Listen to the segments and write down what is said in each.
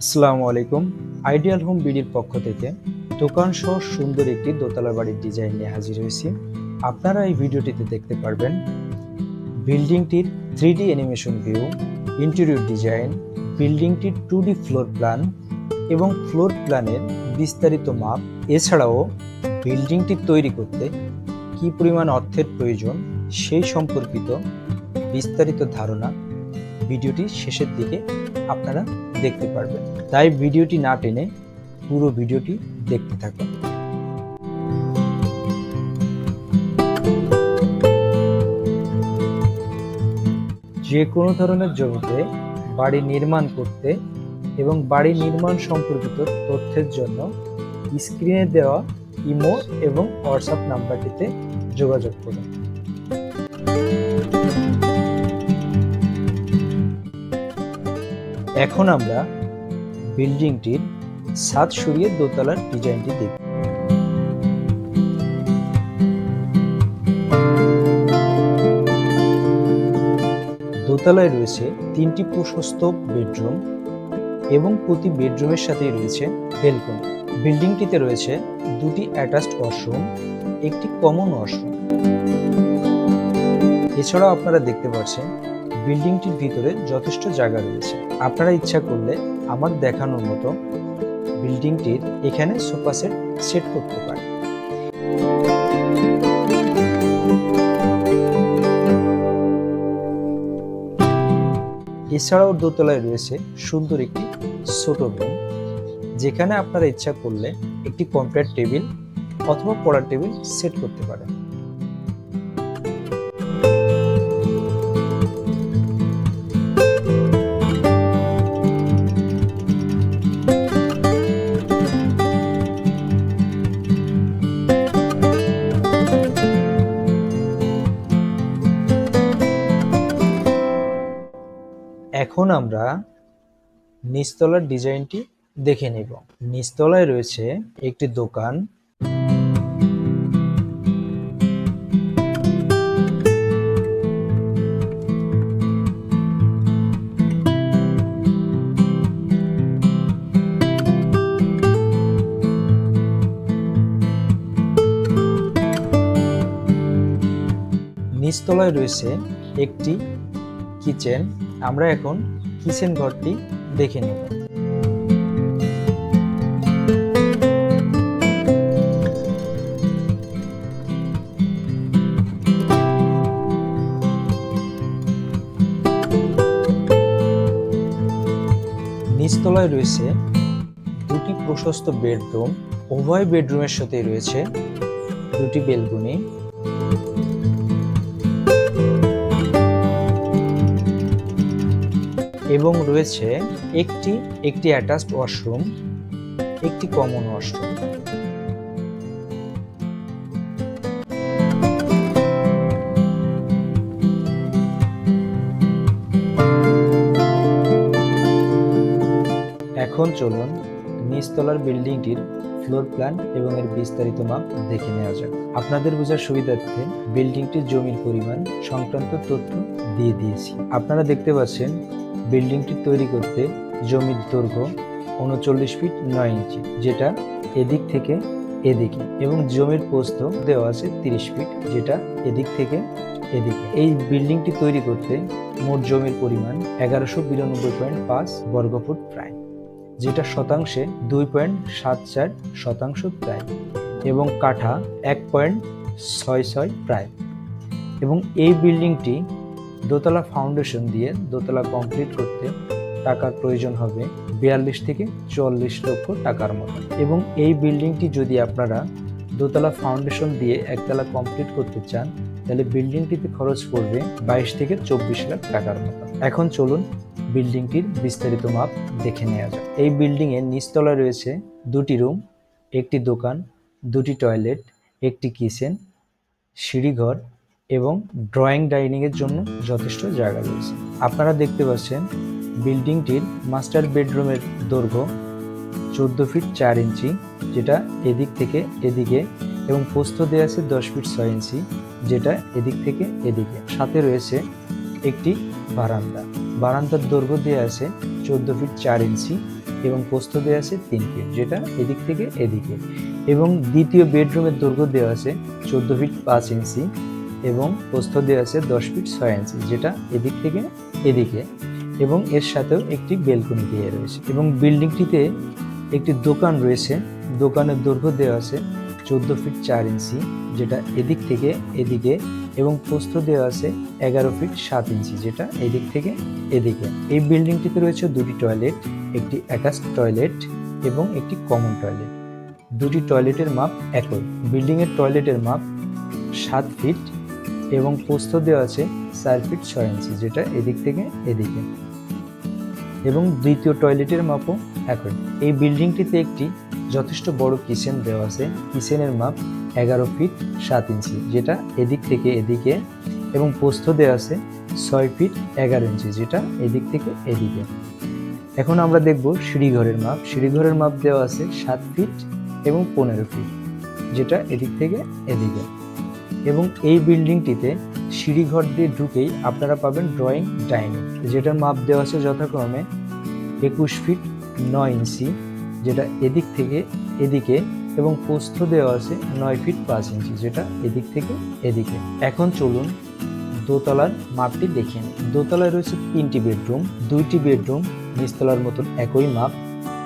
আসসালামু আলাইকুম। Ideal home বিডির পক্ষ থেকে দোকান সহ সুন্দর একটি দোতলা বাড়ির ডিজাইন নিয়ে হাজির হয়েছি। আপনারা এই ভিডিওটিতে দেখতে পারবেন বিল্ডিংটির 3D animation view, interior design, বিল্ডিংটির 2D ফ্লোর প্ল্যান এবং ফ্লোর প্ল্যানের বিস্তারিত মাপ। এছাড়াও বিল্ডিংটি তৈরি করতে কী পরিমাণ অর্থের প্রয়োজন সেই সম্পর্কিত বিস্তারিত ধারণা ভিডিওটি শেষের দিকে আপনারা দেখতে পারবেন। তাই ভিডিওটি না টেনে পুরো ভিডিওটি দেখতে থাকুন। যে কোনো ধরনের জমিতে বাড়ি নির্মাণ করতে এবং বাড়ি নির্মাণ সম্পর্কিত তথ্যের জন্য স্ক্রিনে দেওয়া ইমো এবং হোয়াটসঅ্যাপ নাম্বারটিতে যোগাযোগ করুন। এখন আমরা বিল্ডিংটির ছাদ সরিয়ে দোতলার ডিজাইনটি দেখব। দোতলায় রয়েছে 3টি প্রশস্ত বেডরুম এবং প্রতি বেডরুমের সাথেই রয়েছে ব্যালকনি। বিল্ডিংটিতে রয়েছে 2টি অ্যাটাচড ওয়াশরুম, একটি কমন ওয়াশরুম। এছাড়াও আপনারা দেখতে পাচ্ছেন বিল্ডিংটির ভিতরে যথেষ্ট জায়গা রয়েছে। আপনারা ইচ্ছা করলে আমার দেখানোর মতো বিল্ডিংটির এখানে সোফা সেট সেট করতে পারেন। এছাড়াও দোতলায় রয়েছে সুন্দর একটি ছোট রুম, যেখানে আপনারা ইচ্ছা করলে একটি কম্পিউটার টেবিল অথবা পড়ার টেবিল সেট করতে পারেন। এখন আমরা নিচতলার ডিজাইনটি দেখে নেব। নিচতলায় রয়েছে একটি দোকান, নিচতলায় রয়েছে একটি কিচেন। আমরা এখন কিচেন ঘরটি দেখে নেব। নিচতলায় রয়েছে 2টি প্রশস্ত বেডরুম, উভয় বেডরুমের সাথে রয়েছে 2টি ব্যালকনি। এবং রয়েছে একটি অ্যাটাচড ওয়াশরুম, একটি কমন ওয়াশরুম। এখন চলুন নিচতলার বিল্ডিংটির ফ্লোর প্ল্যান এবং এর বিস্তারিত মাপ দেখে নেওয়া যাক। আপনাদের বোঝার সুবিধার্থে বিল্ডিংটির জমির পরিমাণ সংক্রান্ত তথ্য দিয়ে দিয়েছি। আপনারা দেখতে পাচ্ছেন বিল্ডিংটি তৈরি করতে জমির দৈর্ঘ্য 39 ফিট 9 ইঞ্চি, যেটা এদিক থেকে এদিকে, এবং জমির প্রস্থ দেওয়া আছে 30 ফিট, যেটা এদিক থেকে এদিকে। এই বিল্ডিংটি তৈরি করতে মোট জমির পরিমাণ 1192.5 বর্গফুট প্রায়, যেটা শতাংশে 2.74 শতাংশ প্রায়, এবং কাঠা 1.66 প্রায়। এবং এই বিল্ডিংটি দোতলা ফাউন্ডেশন দিয়ে দোতলা কমপ্লিট করতে টাকার প্রয়োজন হবে 42 থেকে 44 লক্ষ টাকার মতো। এবং এই বিল্ডিংটি যদি আপনারা দোতলা ফাউন্ডেশন দিয়ে একতলা কমপ্লিট করতে চান, তাহলে বিল্ডিংটিতে খরচ পড়বে 22 থেকে 24 লাখ টাকার মতো। এখন চলুন বিল্ডিংটির বিস্তারিত মাপ দেখে নেওয়া যাক। এই বিল্ডিং এর নিচতলায় রয়েছে 2টি রুম, একটি দোকান, 2টি টয়লেট, একটি কিচেন, সিঁড়িঘর এবং ড্রয়িং ডাইনিং এর জন্য যথেষ্ট জায়গা রয়েছে। আপনারা দেখতে পাচ্ছেন বিল্ডিংটির মাস্টার বেডরুমের দৈর্ঘ্য 14 ফিট 4 ইঞ্চি, যেটা এদিক থেকে এদিকে, এবং প্রস্থ দেওয়া আছে 10 ফিট 6 ইঞ্চি, যেটা এদিক থেকে এদিকে। সাথে রয়েছে একটি বারান্দার দৈর্ঘ্য দেওয়া আছে 14 ফিট 4 ইঞ্চি এবং প্রস্থ দেওয়া আছে 3 ফিট, যেটা এদিক থেকে এদিকে। এবং দ্বিতীয় বেডরুমের দৈর্ঘ্য দেওয়া আছে 14 ফিট 5 ইঞ্চি এবং প্রস্থ দেওয়া আছে 10 ফিট 6 ইঞ্চি, যেটা এদিক থেকে এদিকে। এবং এর সাথেও একটি বেলকনি দেওয়া রয়েছে। এবং বিল্ডিংটিতে একটি দোকান রয়েছে, দোকানের দৈর্ঘ্য দেওয়া আছে 14 ফিট 4 ইঞ্চি, যেটা এদিক থেকে এদিকে। এবং প্রস্থ দেওয়া আছে 11 ফিট 7 ইঞ্চি, যেটা এদিক থেকে এদিকে। এই বিল্ডিংটিতে রয়েছে দুটি টয়লেট, একটি অ্যাটাচ টয়লেট এবং একটি কমন টয়লেট। দুটি টয়লেটের মাপ একই। বিল্ডিংয়ের টয়লেটের মাপ 7 ফিট এবং প্রস্থ দেওয়া আছে 4 ফিট 6 ইঞ্চি, যেটা এদিক থেকে এদিকে। এবং দ্বিতীয় টয়লেটের মাপও একই। এই বিল্ডিংটিতে একটি যথেষ্ট বড় কিচেন দেওয়া আছে। কিচেনের মাপ 11 ফিট 7 ইঞ্চি, যেটা এদিক থেকে এদিকে। এবং প্রস্থ দেওয়া আছে 6 ফিট 11 ইঞ্চি, যেটা এদিক থেকে এদিকে। এখন আমরা দেখব সিঁড়িঘরের মাপ। সিঁড়িঘরের মাপ দেওয়া আছে 7 ফিট এবং 15 ফিট, যেটা এদিক থেকে এদিকে। এবং এই বিল্ডিংটিতে সিঁড়িঘর দিয়ে ঢুকেই আপনারা পাবেন ড্রয়িং ডাইনিং, যেটার মাপ দেওয়া আছে যথাক্রমে 21 ফিট 9 ইঞ্চি, যেটা এদিক থেকে এদিকে। এবং প্রস্থ দেওয়া আছে 9 ফিট 5 ইঞ্চি, যেটা এদিক থেকে এদিকে। এখন চলুন দোতলার মাপটি দেখে নিই। দোতলায় রয়েছে 3টি বেডরুম, 2টি বেডরুম নিচতলার মতন একই মাপ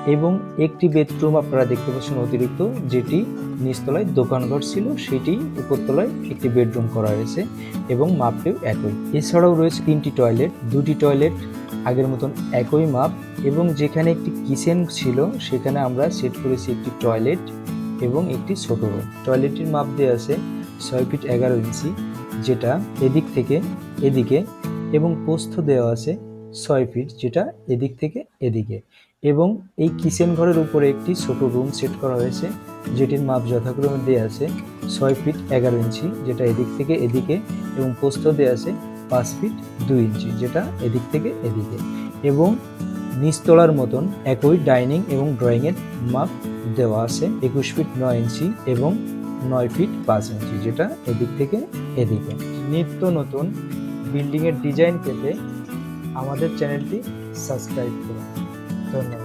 এবং একটি বেডরুম আপনারা দেখতে পাচ্ছেন অতিরিক্ত, যেটি নিচতলায় দোকানঘর ছিল, সেটি উপরতলায় একটি বেডরুম করা হয়েছে এবং মাপটিও একই। এছাড়াও রয়েছে 3টি টয়লেট, 2টি টয়লেট আগের মতন একই মাপ এবং যেখানে একটি কিচেন ছিল সেখানে আমরা সেট করেছি একটি টয়লেট এবং একটি ছোট রুম। টয়লেটটির মাপ দেওয়া আছে 6 ফিট 11 ইঞ্চি, যেটা এদিক থেকে এদিকে। এবং প্রস্থ দেওয়া আছে 6 ফিট, যেটা এদিক থেকে এদিকে। এবং এই কিচেন ঘরের উপরে একটি ছোট রুম সেট করা হয়েছে, যেটির মাপ যথাক্রমে দেওয়া আছে 6 ফিট 11 ইঞ্চি, যেটা এদিক থেকে এদিকে। এবং প্রস্থ দেওয়া আছে 5 ফিট 2 ইঞ্চি, যেটা এদিক থেকে এদিকে। এবং নিচতলার মতন একই ডাইনিং এবং ড্রয়িংয়ের মাপ দেওয়া আছে 21 ফিট 9 ইঞ্চি এবং 9 ফিট 5 ইঞ্চি, যেটা এদিক থেকে এদিকে। নিত্য নতুন বিল্ডিংয়ের ডিজাইন পেতে আমাদের চ্যানেলটি সাবস্ক্রাইব করুন। ধন্যবাদ।